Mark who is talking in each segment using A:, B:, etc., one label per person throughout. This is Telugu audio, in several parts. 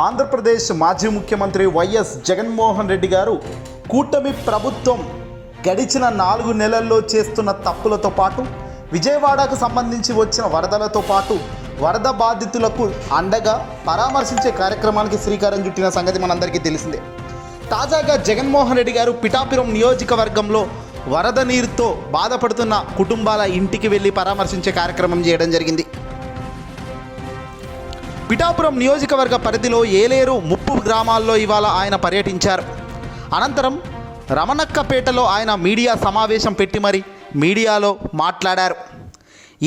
A: ఆంధ్రప్రదేశ్ మాజీ ముఖ్యమంత్రి వైఎస్ జగన్మోహన్ రెడ్డి గారు కూటమి ప్రభుత్వం గడిచిన 4 నెలల్లో చేస్తున్న తప్పులతో పాటు విజయవాడకు సంబంధించి వచ్చిన వరదలతో పాటు వరద బాధితులకు అండగా పరామర్శించే కార్యక్రమానికి శ్రీకారం చుట్టిన సంగతి మనందరికీ తెలిసిందే. తాజాగా జగన్మోహన్ రెడ్డి గారు పిఠాపురం నియోజకవర్గంలో వరద నీరుతో బాధపడుతున్న కుటుంబాల ఇంటికి వెళ్ళి పరామర్శించే కార్యక్రమం చేయడం జరిగింది. పిఠాపురం నియోజకవర్గ పరిధిలో ఏలేరు ముప్పు గ్రామాల్లో ఇవాళ ఆయన పర్యటించారు. అనంతరం రమణక్కపేటలో ఆయన మీడియా సమావేశం పెట్టి మరి మీడియాలో మాట్లాడారు.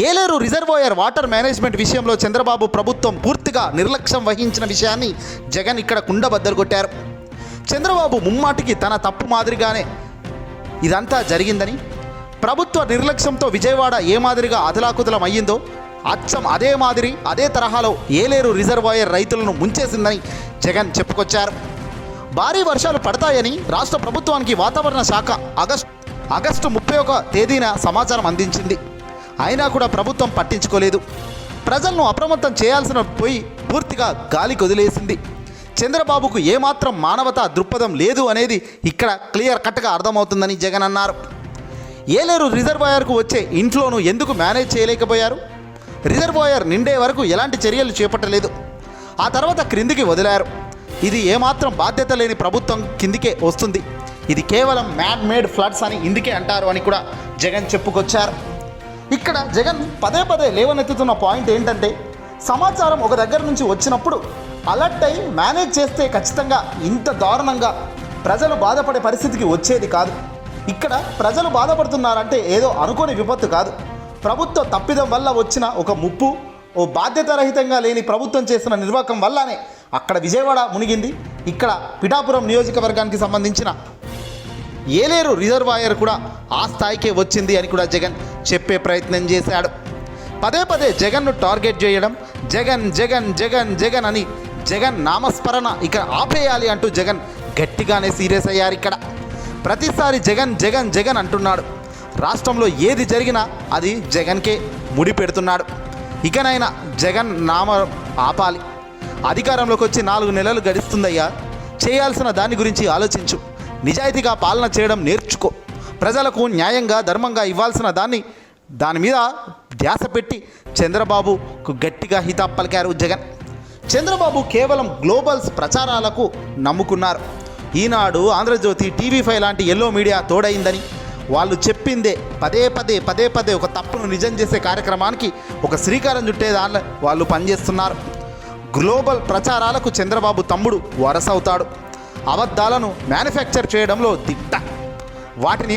A: ఏలేరు రిజర్వాయర్ వాటర్ మేనేజ్మెంట్ విషయంలో చంద్రబాబు ప్రభుత్వం పూర్తిగా నిర్లక్ష్యం వహించిన విషయాన్ని జగన్ ఇక్కడ కుండబద్దలు కొట్టారు. చంద్రబాబు ముమ్మాటికి తన తప్పు మాదిరిగానే ఇదంతా జరిగిందని, ప్రభుత్వ నిర్లక్ష్యంతో విజయవాడ ఏ మాదిరిగా అతలాకుతలం అయ్యిందో అచ్చం అదే మాదిరి అదే తరహాలో ఏలేరు రిజర్వాయర్ రైతులను ముంచేసిందని జగన్ చెప్పుకొచ్చారు. భారీ వర్షాలు పడతాయని రాష్ట్ర ప్రభుత్వానికి వాతావరణ శాఖ ఆగస్టు 31 తేదీన సమాచారం అందించింది. అయినా కూడా ప్రభుత్వం పట్టించుకోలేదు. ప్రజలను అప్రమత్తం చేయాల్సిన పోయి పూర్తిగా గాలికి వదిలేసింది. చంద్రబాబుకు ఏమాత్రం మానవతా దృక్పథం లేదు అనేది ఇక్కడ క్లియర్ కట్గా అర్థమవుతుందని జగన్ అన్నారు. ఏలేరు రిజర్వాయర్కు వచ్చే ఇన్ఫ్లోను ఎందుకు మేనేజ్ చేయలేకపోయారు? రిజర్వాయర్ నిండే వరకు ఎలాంటి చర్యలు చేపట్టలేదు. ఆ తర్వాత క్రిందికి వదిలారు. ఇది ఏమాత్రం బాధ్యత లేని ప్రభుత్వం కిందికే వస్తుంది. ఇది కేవలం మ్యాన్ మేడ్ ఫ్లడ్స్ అని ఇందుకే అంటారు అని కూడా జగన్ చెప్పుకొచ్చారు. ఇక్కడ జగన్ పదే లేవనెత్తుతున్న పాయింట్ ఏంటంటే, సమాచారం ఒక దగ్గర నుంచి వచ్చినప్పుడు అలర్ట్ అయి మేనేజ్ చేస్తే ఖచ్చితంగా ఇంత దారుణంగా ప్రజలు బాధపడే పరిస్థితికి వచ్చేది కాదు. ఇక్కడ ప్రజలు బాధపడుతున్నారంటే ఏదో అనుకోని విపత్తు కాదు. ప్రభుత్వ తప్పిదం వల్ల వచ్చిన ఒక ముప్పు, ఓ బాధ్యతారహితంగా లేని ప్రభుత్వం చేసిన నిర్వాహకం వల్లనే అక్కడ విజయవాడ మునిగింది. ఇక్కడ పిఠాపురం నియోజకవర్గానికి సంబంధించిన ఏలేరు రిజర్వాయర్ కూడా ఆ స్థాయికే వచ్చింది అని కూడా జగన్ చెప్పే ప్రయత్నం చేశాడు. పదే జగన్ను టార్గెట్ చేయడం, జగన్ జగన్ జగన్ జగన్ అని జగన్ నామస్మరణ ఇక ఆపేయాలి అంటూ జగన్ గట్టిగానే సీరియస్ అయ్యారు. ఇక్కడ ప్రతిసారి జగన్ జగన్ జగన్ అంటున్నాడు. రాష్ట్రంలో ఏది జరిగినా అది జగన్కే ముడి పెడుతున్నాడు. ఇకనైనా జగన్ నామ ఆపాలి. అధికారంలోకి వచ్చి 4 నెలలు గడుస్తుందయ్యా. చేయాల్సిన దాని గురించి ఆలోచించు. నిజాయితీగా పాలన చేయడం నేర్చుకో. ప్రజలకు న్యాయంగా ధర్మంగా ఇవ్వాల్సిన దాని మీద ధ్యాస పెట్టి చంద్రబాబుకు గట్టిగా హితాబ్ పలికారు జగన్. చంద్రబాబు కేవలం గ్లోబల్స్ ప్రచారాలకు నమ్ముకున్నారు. ఈనాడు, ఆంధ్రజ్యోతి, టీవీ5 లాంటి ఎల్లో మీడియా తోడైందని వాళ్ళు చెప్పిందే పదే ఒక తప్పును నిజం చేసే కార్యక్రమానికి ఒక శ్రీకారం చుట్టే దానిలో వాళ్ళు పనిచేస్తున్నారు. గ్లోబల్ ప్రచారాలకు చంద్రబాబు తమ్ముడు వరసవుతాడు. అబద్ధాలను మ్యానుఫ్యాక్చర్ చేయడంలో దిట్ట. వాటిని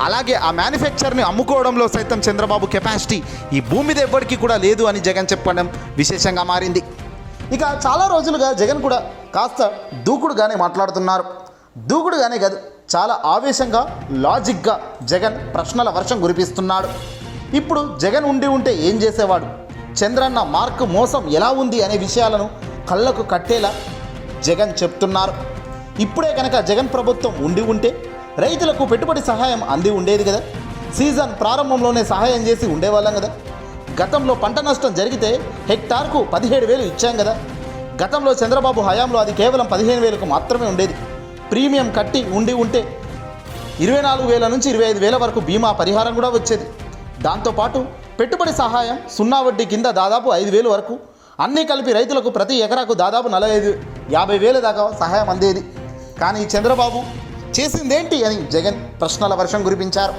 A: అలాగే ఆ మ్యానుఫ్యాక్చర్ని అమ్ముకోవడంలో సైతం చంద్రబాబు కెపాసిటీ ఈ భూమి మీద ఎవ్వడికి కూడా లేదు అని జగన్ చెప్పడం విశేషంగా మారింది. ఇక చాలా రోజులుగా జగన్ కూడా కాస్త దూకుడుగానే మాట్లాడుతున్నారు. దూకుడుగానే కాదు, చాలా ఆవేశంగా లాజిక్గా జగన్ ప్రశ్నల వర్షం కురిపిస్తున్నాడు. ఇప్పుడు జగన్ ఉంటే ఏం చేసేవాడు, చంద్రన్న మార్క్ మోసం ఎలా ఉంది అనే విషయాలను కళ్ళకు కట్టేలా జగన్ చెప్తున్నారు. ఇప్పుడే కనుక జగన్ ప్రభుత్వం ఉంటే రైతులకు పెట్టుబడి సహాయం అంది ఉండేది కదా. సీజన్ ప్రారంభంలోనే సహాయం చేసి ఉండేవాళ్ళం కదా. గతంలో పంట నష్టం జరిగితే హెక్టార్కు 17,000 ఇచ్చాం కదా. గతంలో చంద్రబాబు హయాంలో అది కేవలం 15,000కు మాత్రమే ఉండేది. ప్రీమియం కట్టి ఉంటే 24,000 నుంచి 25,000 వరకు బీమా పరిహారం కూడా వచ్చేది. దాంతోపాటు పెట్టుబడి సహాయం 0 వడ్డీ కింద దాదాపు 5,000 వరకు అన్నీ కలిపి రైతులకు ప్రతి ఎకరాకు దాదాపు 50,000 దాకా సహాయం అందేది. కానీ చంద్రబాబు చేసిందేంటి అని జగన్ ప్రశ్నల వర్షం కురిపించారు.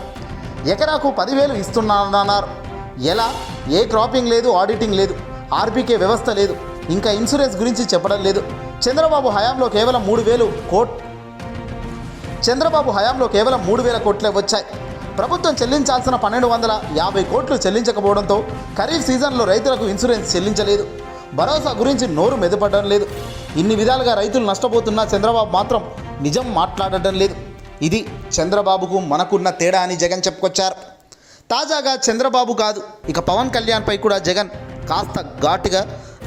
A: ఎకరాకు 10,000 ఇస్తున్నానన్నారు. ఎలా? ఏ క్రాపింగ్ లేదు, ఆడిటింగ్ లేదు, ఆర్బీకే వ్యవస్థ లేదు, ఇంకా ఇన్సూరెన్స్ గురించి చెప్పడం లేదు. చంద్రబాబు హయాంలో కేవలం 3,000 కోట్లే వచ్చాయి. ప్రభుత్వం చెల్లించాల్సిన 1,250 కోట్లు చెల్లించకపోవడంతో ఖరీఫ్ సీజన్లో రైతులకు ఇన్సూరెన్స్ చెల్లించలేదు. భరోసా గురించి నోరు మెదపడడం లేదు. ఇన్ని విధాలుగా రైతులు నష్టపోతున్నా చంద్రబాబు మాత్రం నిజం మాట్లాడటం లేదు. ఇది చంద్రబాబుకు మనకున్న తేడా అని జగన్ చెప్పుకొచ్చారు. తాజాగా చంద్రబాబు కాదు, ఇక పవన్ కళ్యాణ్పై కూడా జగన్ కాస్త ఘాటుగా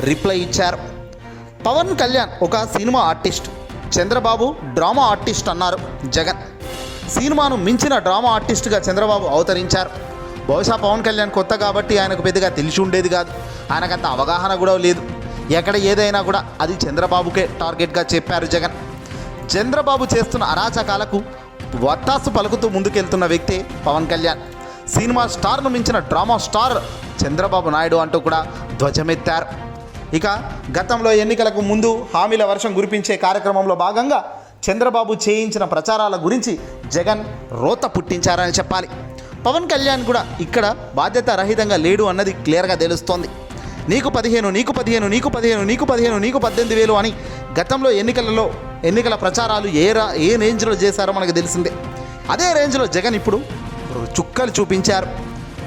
A: రిప్లై ఇచ్చారు. పవన్ కళ్యాణ్ ఒక cinema artist, Chandrababu drama artist అన్నారు జగన్. సినిమాను మించిన డ్రామా ఆర్టిస్ట్గా చంద్రబాబు అవతరించారు. బహుశా పవన్ కళ్యాణ్ కొత్త కాబట్టి ఆయనకు పెద్దగా తెలిసి ఉండేది కాదు, ఆయనకంత అవగాహన కూడా లేదు. ఎక్కడ ఏదైనా కూడా అది చంద్రబాబుకే టార్గెట్గా చెప్పారు జగన్. చంద్రబాబు చేస్తున్న అరాచకాలకు వత్తాసు పలుకుతూ ముందుకెళ్తున్న వ్యక్తే పవన్ కళ్యాణ్. సినిమా స్టార్ను మించిన డ్రామా స్టార్ చంద్రబాబు నాయుడు అంటూ కూడా ధ్వజమెత్తారు. ఇక గతంలో ఎన్నికలకు ముందు హామీల వర్షం కురిపించే కార్యక్రమంలో భాగంగా చంద్రబాబు చేయించిన ప్రచారాల గురించి జగన్ రోత పుట్టించారని చెప్పాలి. పవన్ కళ్యాణ్ కూడా ఇక్కడ బాధ్యత రహితంగా లేడు అన్నది క్లియర్గా తెలుస్తోంది. నీకు 15, నీకు 15, నీకు 15, నీకు 15, నీకు 18,000 అని గతంలో ఎన్నికల ప్రచారాలు ఏ రేంజ్లో చేశారో మనకు తెలిసిందే. అదే రేంజ్లో జగన్ ఇప్పుడు చుక్కలు చూపించారు.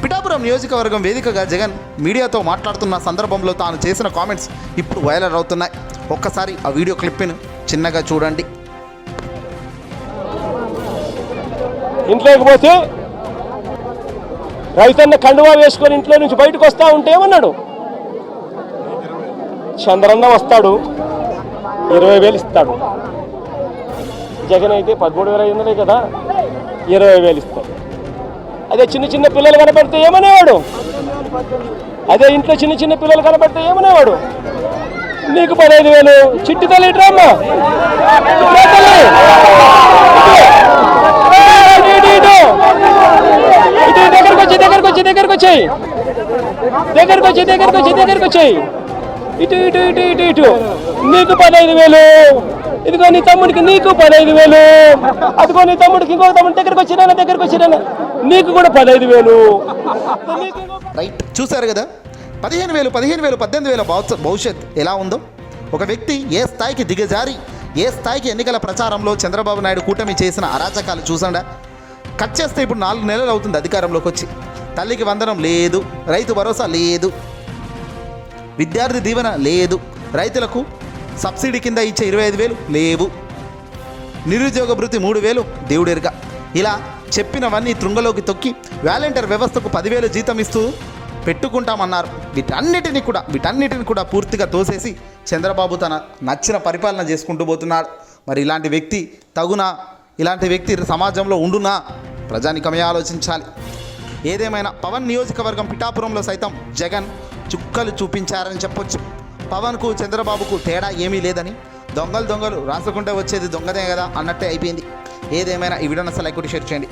A: పిఠాపురం నియోజకవర్గం వేదికగా జగన్ మీడియాతో మాట్లాడుతున్న సందర్భంలో తాను చేసిన కామెంట్స్ ఇప్పుడు వైరల్ అవుతున్నాయి. ఒక్కసారి ఆ వీడియో క్లిప్ను చిన్నగా చూడండి.
B: ఇంట్లోకి పోతే రైతన్న కండువా వేసుకొని ఇంట్లో నుంచి బయటకు వస్తా ఉంటే ఏమన్నాడు, చంద్రన్న వస్తాడు 20,000 ఇస్తాడు. జగన్ అయితే 13,500 కదా, 20,000 ఇస్తాడు. అదే చిన్న చిన్న పిల్లలు కనపడితే ఏమనేవాడు, అదే ఇంట్లో చిన్న చిన్న పిల్లలు కనపడితే ఏమనేవాడు, నీకు 15,000 చిట్టి తల్లి డ్రామా దగ్గరకు వచ్చాయి ఇటు ఇటు ఇటు ఇటు ఇటు నీకు 15,000, ఇదిగో నీ తమ్ముడికి నీకు 15,000, అదిగో నీ తమ్ముడికి ఇంకొక తమ్ముడి దగ్గరకు వచ్చినా నీకు కూడా 15,000.
A: రైట్, చూశారు కదా 15,000, 18,000 భవిష్యత్ ఎలా ఉందో. ఒక వ్యక్తి ఏ స్థాయికి దిగజారి ఏ స్థాయికి ఎన్నికల ప్రచారంలో చంద్రబాబు నాయుడు కూటమి చేసిన అరాచకాలు చూసాడా. కట్ చేస్తే ఇప్పుడు 4 నెలలు అవుతుంది అధికారంలోకి వచ్చి. తల్లికి వందనం లేదు, రైతు భరోసా లేదు, విద్యార్థి దీవెన లేదు, రైతులకు సబ్సిడీ కింద ఇచ్చే 25,000 లేవు, నిరుద్యోగ భృతి 3,000 దేవుడెరుగా. ఇలా చెప్పినవన్నీ త్రుంగలోకి తొక్కి వాలంటీర్ వ్యవస్థకు 10,000 జీతం ఇస్తూ పెట్టుకుంటామన్నారు. వీటన్నిటిని కూడా పూర్తిగా తోసేసి చంద్రబాబు తన నచ్చిన పరిపాలన చేసుకుంటూ పోతున్నాడు. మరి ఇలాంటి వ్యక్తి తగునా, ఇలాంటి వ్యక్తి సమాజంలో ఉండునా, ప్రజానికమే ఆలోచించాలి. ఏదేమైనా పవన్ నియోజకవర్గం పిఠాపురంలో సైతం జగన్ చుక్కలు చూపించారని చెప్పొచ్చు. పవన్కు చంద్రబాబుకు తేడా ఏమీ లేదని, దొంగలు రాసుకుంటే వచ్చేది దొంగదే కదా అన్నట్టే అయిపోయింది. ఏదేమైనా ఈ వీడియోని అసలు లైక్ కొట్టి షేర్ చేయండి.